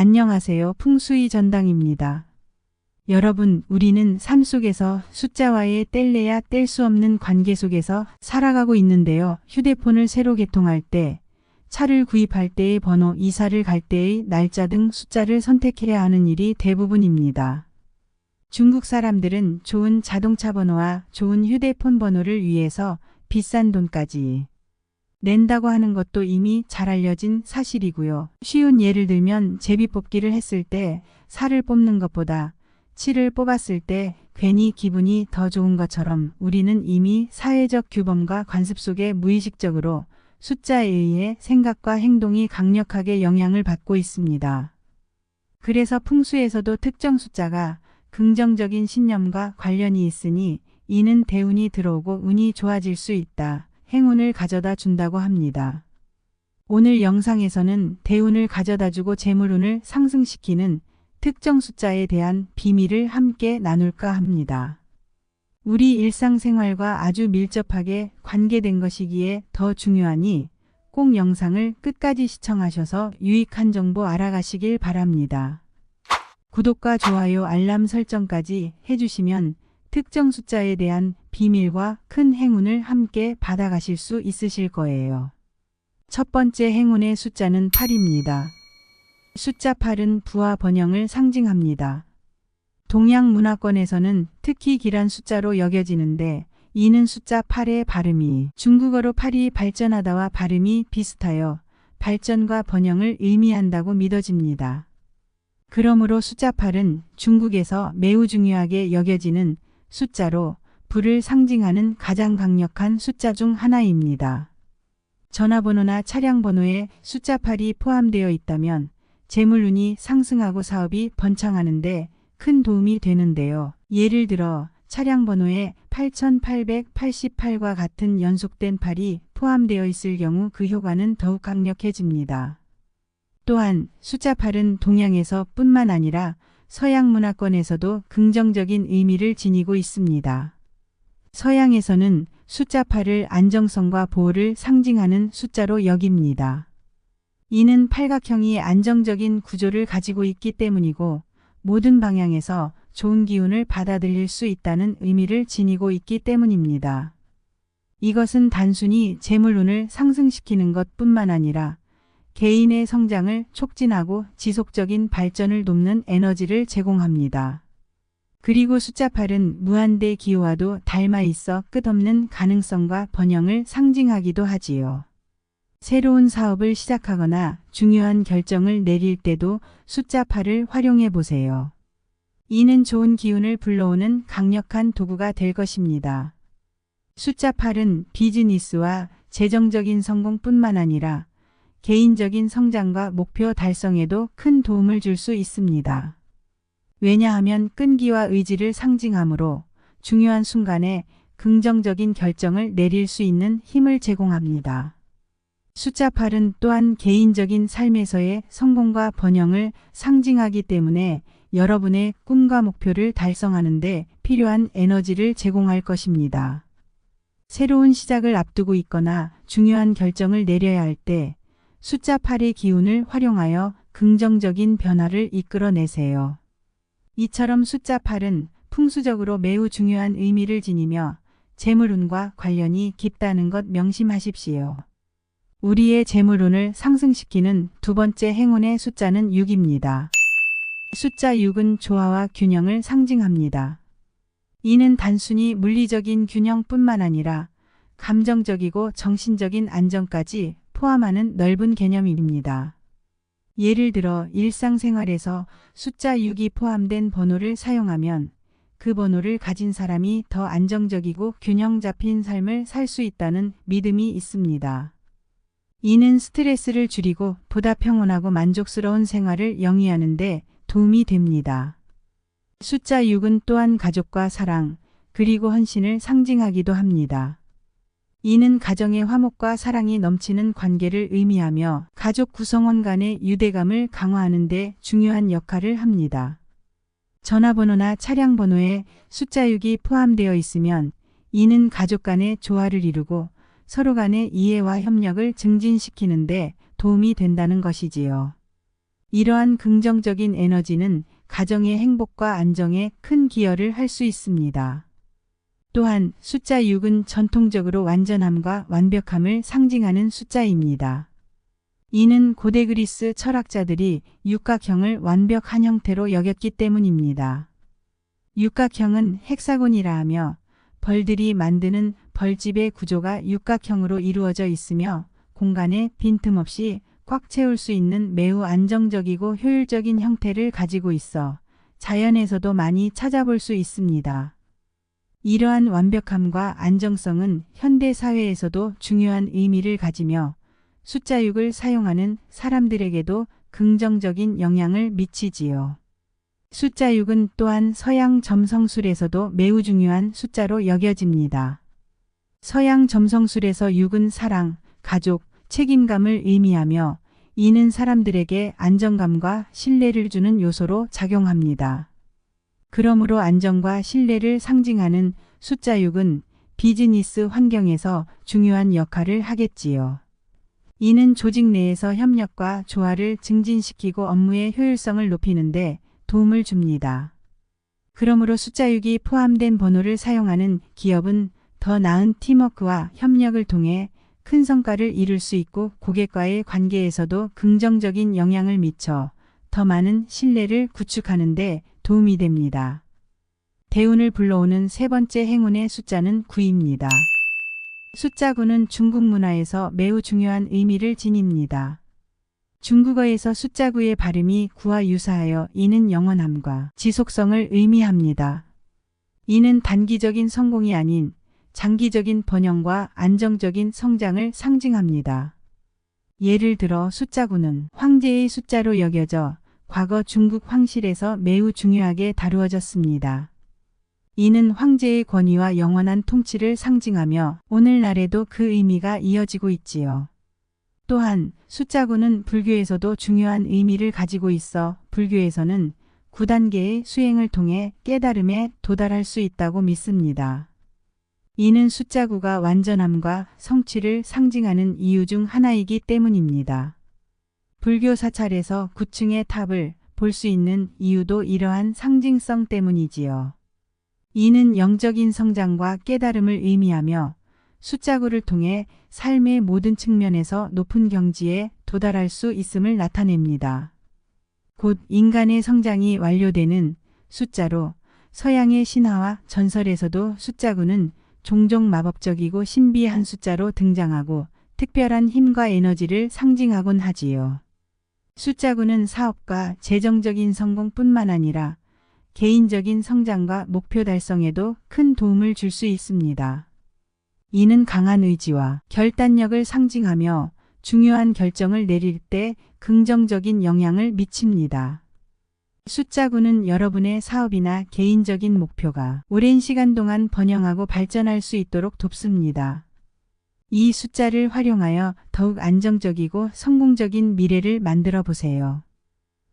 안녕하세요. 풍수의 전당입니다. 여러분, 우리는 삶 속에서 숫자와의 뗄래야 뗄 수 없는 관계 속에서 살아가고 있는데요. 휴대폰을 새로 개통할 때, 차를 구입할 때의 번호, 이사를 갈 때의 날짜 등 숫자를 선택해야 하는 일이 대부분입니다. 중국 사람들은 좋은 자동차 번호와 좋은 휴대폰 번호를 위해서 비싼 돈까지 낸다고 하는 것도 이미 잘 알려진 사실이고요. 쉬운 예를 들면 제비뽑기를 했을 때 살을 뽑는 것보다 7을 뽑았을 때 괜히 기분이 더 좋은 것처럼 우리는 이미 사회적 규범과 관습 속에 무의식적으로 숫자에 의해 생각과 행동이 강력하게 영향을 받고 있습니다. 그래서 풍수에서도 특정 숫자가 긍정적인 신념과 관련이 있으니 이는 대운이 들어오고 운이 좋아질 수 있다. 행운을 가져다 준다고 합니다. 오늘 영상에서는 대운을 가져다 주고 재물운을 상승시키는 특정 숫자에 대한 비밀을 함께 나눌까 합니다. 우리 일상생활과 아주 밀접하게 관계된 것이기에 더 중요하니 꼭 영상을 끝까지 시청하셔서 유익한 정보 알아가시길 바랍니다. 구독과 좋아요, 알람 설정까지 해주시면 특정 숫자에 대한 비밀과 큰 행운을 함께 받아가실 수 있으실 거예요. 첫 번째 행운의 숫자는 8입니다. 숫자 8은 부와 번영을 상징합니다. 동양 문화권에서는 특히 길한 숫자로 여겨지는데 이는 숫자 8의 발음이 중국어로 8이 발전하다와 발음이 비슷하여 발전과 번영을 의미한다고 믿어집니다. 그러므로 숫자 8은 중국에서 매우 중요하게 여겨지는 숫자로 부를 상징하는 가장 강력한 숫자 중 하나입니다. 전화번호나 차량 번호에 숫자 8이 포함되어 있다면 재물운이 상승하고 사업이 번창하는데 큰 도움이 되는데요. 예를 들어 차량 번호에 8888과 같은 연속된 8이 포함되어 있을 경우 그 효과는 더욱 강력해집니다. 또한 숫자 8은 동양에서 뿐만 아니라 서양 문화권에서도 긍정적인 의미를 지니고 있습니다. 서양에서는 숫자 8을 안정성과 보호를 상징하는 숫자로 여깁니다. 이는 팔각형이 안정적인 구조를 가지고 있기 때문이고 모든 방향에서 좋은 기운을 받아들일 수 있다는 의미를 지니고 있기 때문입니다. 이것은 단순히 재물운을 상승시키는 것뿐만 아니라 개인의 성장을 촉진하고 지속적인 발전을 돕는 에너지를 제공합니다. 그리고 숫자 8은 무한대 기호와도 닮아 있어 끝없는 가능성과 번영을 상징하기도 하지요. 새로운 사업을 시작하거나 중요한 결정을 내릴 때도 숫자 8을 활용해 보세요. 이는 좋은 기운을 불러오는 강력한 도구가 될 것입니다. 숫자 8은 비즈니스와 재정적인 성공뿐만 아니라 개인적인 성장과 목표 달성에도 큰 도움을 줄 수 있습니다. 왜냐하면 끈기와 의지를 상징하므로 중요한 순간에 긍정적인 결정을 내릴 수 있는 힘을 제공합니다. 숫자 8은 또한 개인적인 삶에서의 성공과 번영을 상징하기 때문에 여러분의 꿈과 목표를 달성하는 데 필요한 에너지를 제공할 것입니다. 새로운 시작을 앞두고 있거나 중요한 결정을 내려야 할 때 숫자 8의 기운을 활용하여 긍정적인 변화를 이끌어내세요. 이처럼 숫자 8은 풍수적으로 매우 중요한 의미를 지니며 재물운과 관련이 깊다는 것 명심하십시오. 우리의 재물운을 상승시키는 두 번째 행운의 숫자는 6입니다. 숫자 6은 조화와 균형을 상징합니다. 이는 단순히 물리적인 균형뿐만 아니라 감정적이고 정신적인 안정까지 포함하는 넓은 개념입니다. 예를 들어 일상생활에서 숫자 6이 포함된 번호를 사용하면 그 번호를 가진 사람이 더 안정적이고 균형 잡힌 삶을 살 수 있다는 믿음이 있습니다. 이는 스트레스를 줄이고 보다 평온하고 만족스러운 생활을 영위하는 데 도움이 됩니다. 숫자 6은 또한 가족과 사랑, 그리고 헌신을 상징하기도 합니다. 이는 가정의 화목과 사랑이 넘치는 관계를 의미하며 가족 구성원 간의 유대감을 강화하는 데 중요한 역할을 합니다. 전화번호나 차량 번호에 숫자 6이 포함되어 있으면 이는 가족 간의 조화를 이루고 서로 간의 이해와 협력을 증진시키는 데 도움이 된다는 것이지요. 이러한 긍정적인 에너지는 가정의 행복과 안정에 큰 기여를 할 수 있습니다. 또한 숫자 6은 전통적으로 완전함과 완벽함을 상징하는 숫자입니다. 이는 고대 그리스 철학자들이 육각형을 완벽한 형태로 여겼기 때문입니다. 육각형은 헥사곤이라 하며 벌들이 만드는 벌집의 구조가 육각형으로 이루어져 있으며 공간에 빈틈없이 꽉 채울 수 있는 매우 안정적이고 효율적인 형태를 가지고 있어 자연에서도 많이 찾아볼 수 있습니다. 이러한 완벽함과 안정성은 현대 사회에서도 중요한 의미를 가지며 숫자 6을 사용하는 사람들에게도 긍정적인 영향을 미치지요. 숫자 6은 또한 서양 점성술에서도 매우 중요한 숫자로 여겨집니다. 서양 점성술에서 6은 사랑, 가족, 책임감을 의미하며 이는 사람들에게 안정감과 신뢰를 주는 요소로 작용합니다. 그러므로 안정과 신뢰를 상징하는 숫자 6은 비즈니스 환경에서 중요한 역할을 하겠지요. 이는 조직 내에서 협력과 조화를 증진시키고 업무의 효율성을 높이는 데 도움을 줍니다. 그러므로 숫자 6이 포함된 번호를 사용하는 기업은 더 나은 팀워크와 협력을 통해 큰 성과를 이룰 수 있고 고객과의 관계에서도 긍정적인 영향을 미쳐 더 많은 신뢰를 구축하는 데 도움이 됩니다. 대운을 불러오는 세 번째 행운의 숫자는 9입니다. 숫자 9는 중국 문화에서 매우 중요한 의미를 지닙니다. 중국어에서 숫자 9의 발음이 구와 유사하여 이는 영원함과 지속성을 의미합니다. 이는 단기적인 성공이 아닌 장기적인 번영과 안정적인 성장을 상징합니다. 예를 들어 숫자 9는 황제의 숫자로 여겨져 과거 중국 황실에서 매우 중요하게 다루어졌습니다. 이는 황제의 권위와 영원한 통치를 상징하며 오늘날에도 그 의미가 이어지고 있지요. 또한 숫자 9는 불교에서도 중요한 의미를 가지고 있어 불교에서는 9단계의 수행을 통해 깨달음에 도달할 수 있다고 믿습니다. 이는 숫자 9가 완전함과 성취를 상징하는 이유 중 하나이기 때문입니다. 불교 사찰에서 9층의 탑을 볼 수 있는 이유도 이러한 상징성 때문이지요. 이는 영적인 성장과 깨달음을 의미하며 숫자 9를 통해 삶의 모든 측면에서 높은 경지에 도달할 수 있음을 나타냅니다. 곧 인간의 성장이 완료되는 숫자로 서양의 신화와 전설에서도 숫자 9는 종종 마법적이고 신비한 숫자로 등장하고 특별한 힘과 에너지를 상징하곤 하지요. 숫자 9는 사업과 재정적인 성공뿐만 아니라 개인적인 성장과 목표 달성에도 큰 도움을 줄 수 있습니다. 이는 강한 의지와 결단력을 상징하며 중요한 결정을 내릴 때 긍정적인 영향을 미칩니다. 숫자 9는 여러분의 사업이나 개인적인 목표가 오랜 시간 동안 번영하고 발전할 수 있도록 돕습니다. 이 숫자를 활용하여 더욱 안정적이고 성공적인 미래를 만들어 보세요.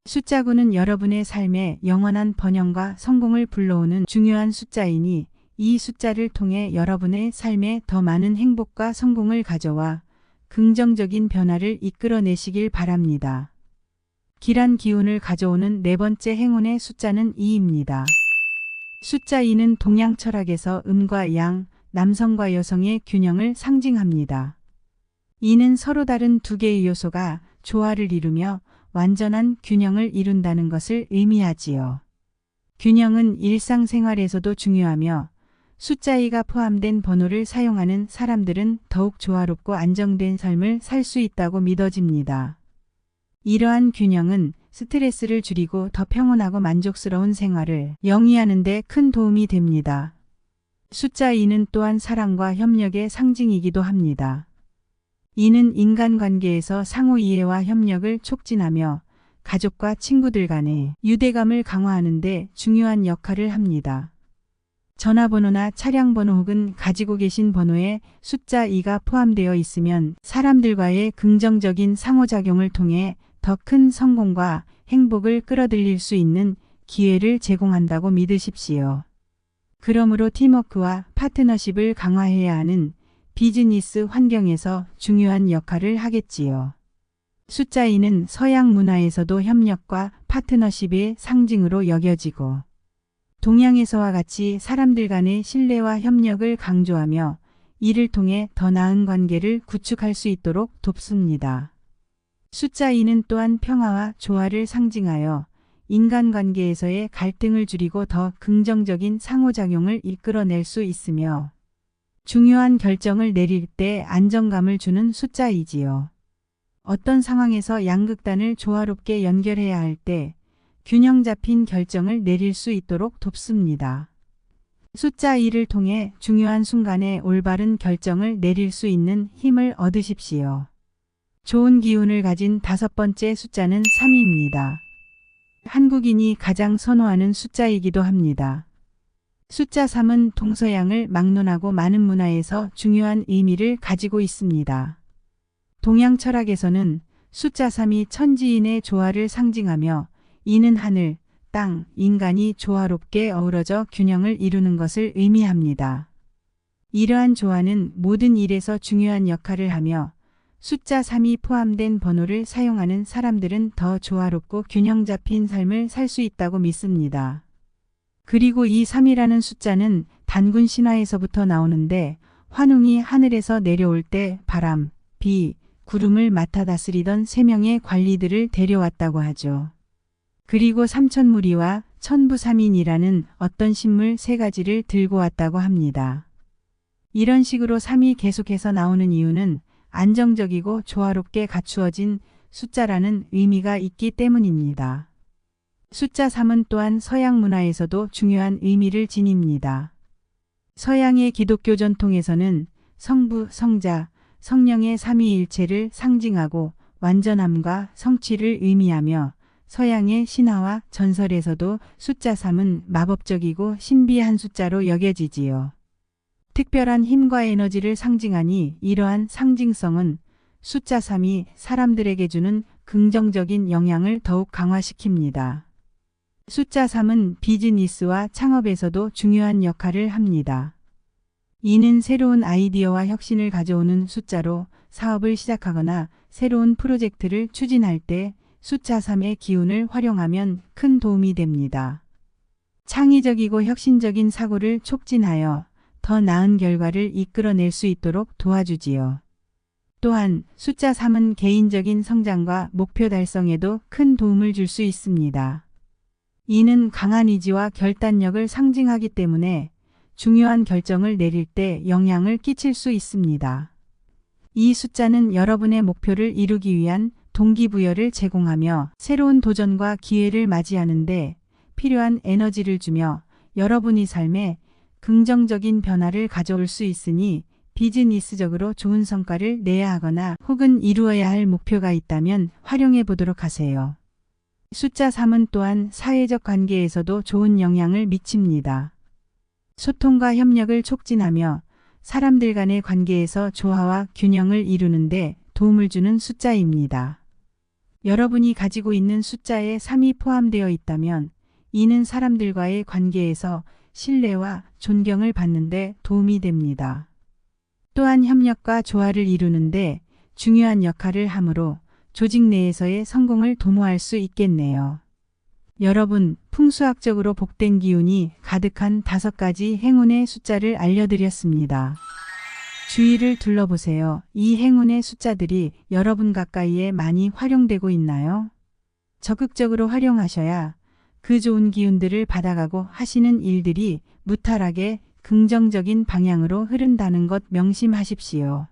숫자 9는 여러분의 삶에 영원한 번영과 성공을 불러오는 중요한 숫자이니 이 숫자를 통해 여러분의 삶에 더 많은 행복과 성공을 가져와 긍정적인 변화를 이끌어내시길 바랍니다. 길한 기운을 가져오는 네 번째 행운의 숫자는 2입니다. 숫자 2는 동양 철학에서 음과 양, 남성과 여성의 균형을 상징합니다. 이는 서로 다른 두 개의 요소가 조화를 이루며 완전한 균형을 이룬다는 것을 의미하지요. 균형은 일상생활에서도 중요하며 숫자 2가 포함된 번호를 사용하는 사람들은 더욱 조화롭고 안정된 삶을 살 수 있다고 믿어집니다. 이러한 균형은 스트레스를 줄이고 더 평온하고 만족스러운 생활을 영위하는 데 큰 도움이 됩니다. 숫자 2는 또한 사랑과 협력의 상징이기도 합니다. 이는 인간관계에서 상호 이해와 협력을 촉진하며 가족과 친구들 간의 유대감을 강화하는 데 중요한 역할을 합니다. 전화번호나 차량번호 혹은 가지고 계신 번호에 숫자 2가 포함되어 있으면 사람들과의 긍정적인 상호작용을 통해 더 큰 성공과 행복을 끌어들일 수 있는 기회를 제공한다고 믿으십시오. 그러므로 팀워크와 파트너십을 강화해야 하는 비즈니스 환경에서 중요한 역할을 하겠지요. 숫자 2는 서양 문화에서도 협력과 파트너십의 상징으로 여겨지고 동양에서와 같이 사람들 간의 신뢰와 협력을 강조하며 이를 통해 더 나은 관계를 구축할 수 있도록 돕습니다. 숫자 2는 또한 평화와 조화를 상징하여 인간관계에서의 갈등을 줄이고 더 긍정적인 상호작용을 이끌어낼 수 있으며 중요한 결정을 내릴 때 안정감을 주는 숫자이지요. 어떤 상황에서 양극단을 조화롭게 연결해야 할 때 균형 잡힌 결정을 내릴 수 있도록 돕습니다. 숫자 2를 통해 중요한 순간에 올바른 결정을 내릴 수 있는 힘을 얻으십시오. 좋은 기운을 가진 5번째 숫자는 3입니다. 한국인이 가장 선호하는 숫자이기도 합니다. 숫자 3은 동서양을 막론하고 많은 문화에서 중요한 의미를 가지고 있습니다. 동양 철학에서는 숫자 3이 천지인의 조화를 상징하며 이는 하늘, 땅, 인간이 조화롭게 어우러져 균형을 이루는 것을 의미합니다. 이러한 조화는 모든 일에서 중요한 역할을 하며 숫자 3이 포함된 번호를 사용하는 사람들은 더 조화롭고 균형 잡힌 삶을 살 수 있다고 믿습니다. 그리고 이 3이라는 숫자는 단군 신화에서부터 나오는데 환웅이 하늘에서 내려올 때 바람, 비, 구름을 맡아 다스리던 3명의 관리들을 데려왔다고 하죠. 그리고 삼천무리와 천부삼인이라는 어떤 식물 3가지를 들고 왔다고 합니다. 이런 식으로 3이 계속해서 나오는 이유는 안정적이고 조화롭게 갖추어진 숫자라는 의미가 있기 때문입니다. 숫자 3은 또한 서양 문화에서도 중요한 의미를 지닙니다. 서양의 기독교 전통에서는 성부, 성자, 성령의 삼위일체를 상징하고 완전함과 성취를 의미하며 서양의 신화와 전설에서도 숫자 3은 마법적이고 신비한 숫자로 여겨지지요. 특별한 힘과 에너지를 상징하니 이러한 상징성은 숫자 3이 사람들에게 주는 긍정적인 영향을 더욱 강화시킵니다. 숫자 3은 비즈니스와 창업에서도 중요한 역할을 합니다. 이는 새로운 아이디어와 혁신을 가져오는 숫자로 사업을 시작하거나 새로운 프로젝트를 추진할 때 숫자 3의 기운을 활용하면 큰 도움이 됩니다. 창의적이고 혁신적인 사고를 촉진하여 더 나은 결과를 이끌어낼 수 있도록 도와주지요. 또한 숫자 3은 개인적인 성장과 목표 달성에도 큰 도움을 줄 수 있습니다. 이는 강한 의지와 결단력을 상징하기 때문에 중요한 결정을 내릴 때 영향을 끼칠 수 있습니다. 이 숫자는 여러분의 목표를 이루기 위한 동기부여를 제공하며 새로운 도전과 기회를 맞이하는데 필요한 에너지를 주며 여러분의 삶에 긍정적인 변화를 가져올 수 있으니 비즈니스적으로 좋은 성과를 내야 하거나 혹은 이루어야 할 목표가 있다면 활용해 보도록 하세요. 숫자 3은 또한 사회적 관계에서도 좋은 영향을 미칩니다. 소통과 협력을 촉진하며 사람들 간의 관계에서 조화와 균형을 이루는데 도움을 주는 숫자입니다. 여러분이 가지고 있는 숫자에 3이 포함되어 있다면 이는 사람들과의 관계에서 신뢰와 존경을 받는 데 도움이 됩니다. 또한 협력과 조화를 이루는데 중요한 역할을 하므로 조직 내에서의 성공을 도모할 수 있겠네요. 여러분, 풍수학적으로 복된 기운이 가득한 5가지 행운의 숫자를 알려드렸습니다. 주위를 둘러보세요. 이 행운의 숫자들이 여러분 가까이에 많이 활용되고 있나요? 적극적으로 활용하셔야 그 좋은 기운들을 받아가고 하시는 일들이 무탈하게 긍정적인 방향으로 흐른다는 것 명심하십시오.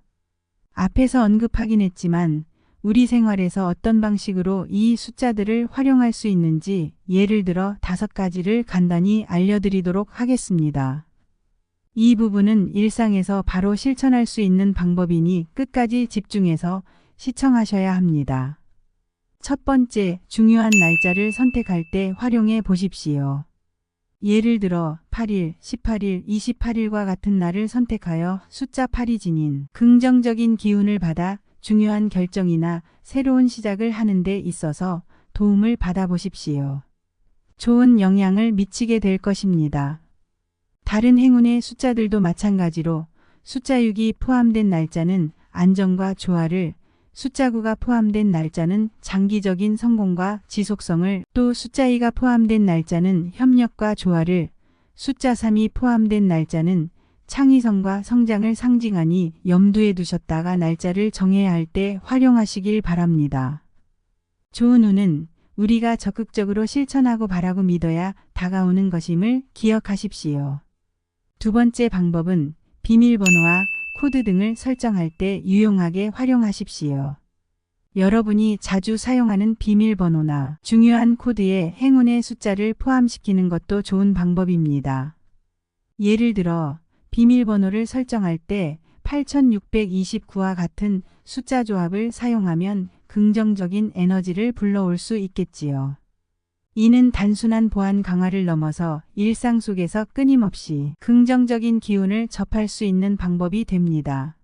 앞에서 언급하긴 했지만 우리 생활에서 어떤 방식으로 이 숫자들을 활용할 수 있는지 예를 들어 5가지를 간단히 알려드리도록 하겠습니다. 이 부분은 일상에서 바로 실천할 수 있는 방법이니 끝까지 집중해서 시청하셔야 합니다. 첫 번째, 중요한 날짜를 선택할 때 활용해 보십시오. 예를 들어 8일, 18일, 28일과 같은 날을 선택하여 숫자 8이 지닌 긍정적인 기운을 받아 중요한 결정이나 새로운 시작을 하는 데 있어서 도움을 받아보십시오. 좋은 영향을 미치게 될 것입니다. 다른 행운의 숫자들도 마찬가지로 숫자 6이 포함된 날짜는 안정과 조화를, 숫자 9가 포함된 날짜는 장기적인 성공과 지속성을, 또 숫자 2가 포함된 날짜는 협력과 조화를, 숫자 3이 포함된 날짜는 창의성과 성장을 상징하니 염두에 두셨다가 날짜를 정해야 할 때 활용하시길 바랍니다. 좋은 운은 우리가 적극적으로 실천하고 바라고 믿어야 다가오는 것임을 기억하십시오. 두 번째 방법은 비밀번호와 코드 등을 설정할 때 유용하게 활용하십시오. 여러분이 자주 사용하는 비밀번호나 중요한 코드에 행운의 숫자를 포함시키는 것도 좋은 방법입니다. 예를 들어 비밀번호를 설정할 때 8629와 같은 숫자 조합을 사용하면 긍정적인 에너지를 불러올 수 있겠지요. 이는 단순한 보안 강화를 넘어서 일상 속에서 끊임없이 긍정적인 기운을 접할 수 있는 방법이 됩니다.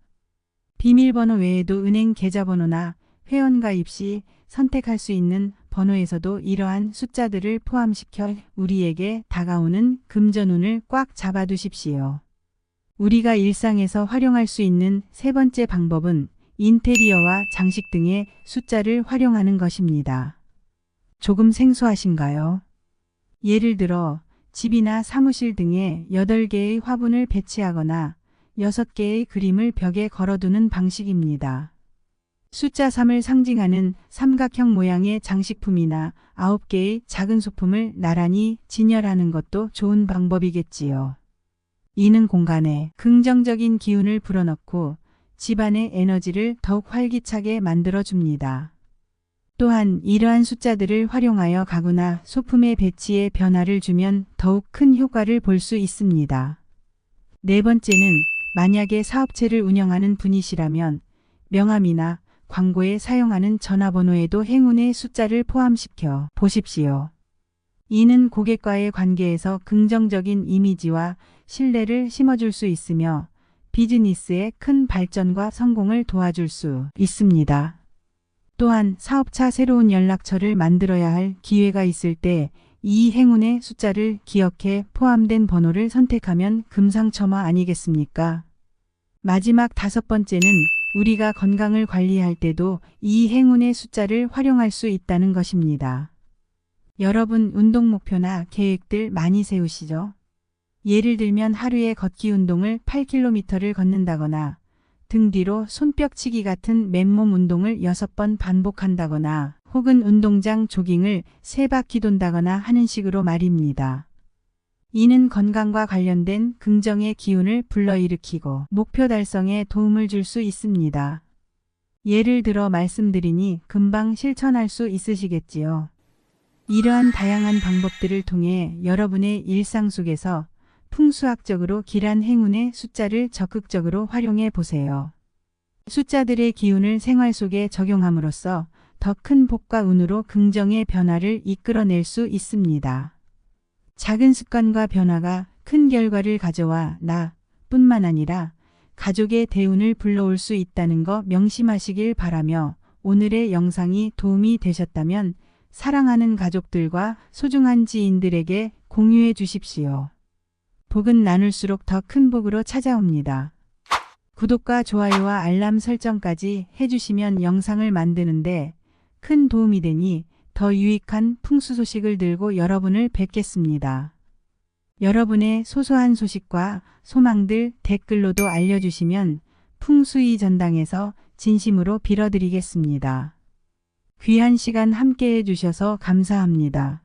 비밀번호 외에도 은행 계좌번호나 회원가입 시 선택할 수 있는 번호에서도 이러한 숫자들을 포함시켜 우리에게 다가오는 금전운을 꽉 잡아두십시오. 우리가 일상에서 활용할 수 있는 세 번째 방법은 인테리어와 장식 등의 숫자를 활용하는 것입니다. 조금 생소하신가요? 예를 들어 집이나 사무실 등에 8개의 화분을 배치하거나 6개의 그림을 벽에 걸어두는 방식입니다. 숫자 3을 상징하는 삼각형 모양의 장식품이나 9개의 작은 소품을 나란히 진열하는 것도 좋은 방법이겠지요. 이는 공간에 긍정적인 기운을 불어넣고 집안의 에너지를 더욱 활기차게 만들어줍니다. 또한 이러한 숫자들을 활용하여 가구나 소품의 배치에 변화를 주면 더욱 큰 효과를 볼 수 있습니다. 네 번째는 만약에 사업체를 운영하는 분이시라면 명함이나 광고에 사용하는 전화번호에도 행운의 숫자를 포함시켜 보십시오. 이는 고객과의 관계에서 긍정적인 이미지와 신뢰를 심어줄 수 있으며 비즈니스의 큰 발전과 성공을 도와줄 수 있습니다. 또한 사업차 새로운 연락처를 만들어야 할 기회가 있을 때 이 행운의 숫자를 기억해 포함된 번호를 선택하면 금상첨화 아니겠습니까? 마지막 다섯 번째는 우리가 건강을 관리할 때도 이 행운의 숫자를 활용할 수 있다는 것입니다. 여러분 운동 목표나 계획들 많이 세우시죠? 예를 들면 하루에 걷기 운동을 8km를 걷는다거나 등 뒤로 손뼉치기 같은 맨몸 운동을 6번 반복한다거나 혹은 운동장 조깅을 3바퀴 돈다거나 하는 식으로 말입니다. 이는 건강과 관련된 긍정의 기운을 불러일으키고 목표 달성에 도움을 줄 수 있습니다. 예를 들어 말씀드리니 금방 실천할 수 있으시겠지요. 이러한 다양한 방법들을 통해 여러분의 일상 속에서 풍수학적으로 길한 행운의 숫자를 적극적으로 활용해 보세요. 숫자들의 기운을 생활 속에 적용함으로써 더 큰 복과 운으로 긍정의 변화를 이끌어낼 수 있습니다. 작은 습관과 변화가 큰 결과를 가져와 나뿐만 아니라 가족의 대운을 불러올 수 있다는 거 명심하시길 바라며 오늘의 영상이 도움이 되셨다면 사랑하는 가족들과 소중한 지인들에게 공유해 주십시오. 복은 나눌수록 더 큰 복으로 찾아옵니다. 구독과 좋아요와 알람 설정까지 해주시면 영상을 만드는데 큰 도움이 되니 더 유익한 풍수 소식을 들고 여러분을 뵙겠습니다. 여러분의 소소한 소식과 소망들 댓글로도 알려주시면 풍수이 전당에서 진심으로 빌어드리겠습니다. 귀한 시간 함께해 주셔서 감사합니다.